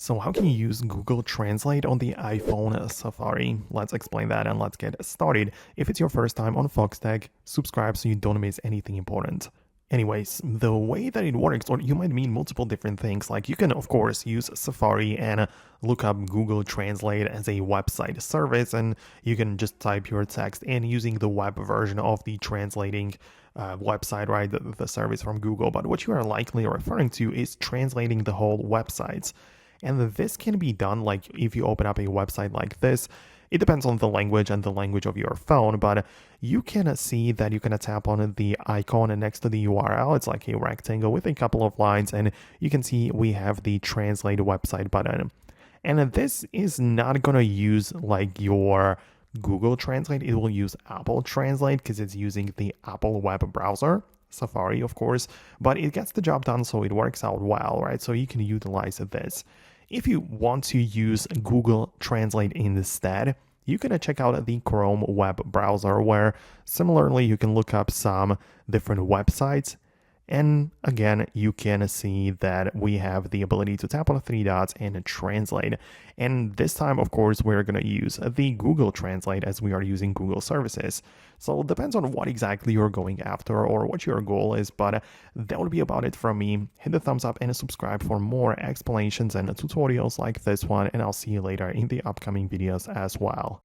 So how can you use Google Translate on the iPhone Safari? Let's explain that and let's get started. If it's your first time on Foxtecc, subscribe so you don't miss anything important. Anyways, the way that it works, or you might mean multiple different things, like you can of course use Safari and look up Google Translate as a website service, and you can just type your text in using the web version of the translating website, right? The service from Google. But what you are likely referring to is translating the whole websites. And this can be done like if you open up a website like this. It depends on the language and the language of your phone, but you can see that you can tap on the icon next to the URL. It's like a rectangle with a couple of lines, and you can see we have the translate website button. And this is not going to use like your Google Translate. It will use Apple Translate because it's using the Apple web browser. Safari, of course, but it gets the job done, so it works out well, right? So you can utilize this. If you want to use Google Translate instead, you can check out the Chrome web browser, where similarly you can look up some different websites. And again, you can see that we have the ability to tap on the three dots and translate. And this time, of course, we're going to use the Google Translate as we are using Google services. So it depends on what exactly you're going after or what your goal is, but that would be about it from me. Hit the thumbs up and subscribe for more explanations and tutorials like this one, and I'll see you later in the upcoming videos as well.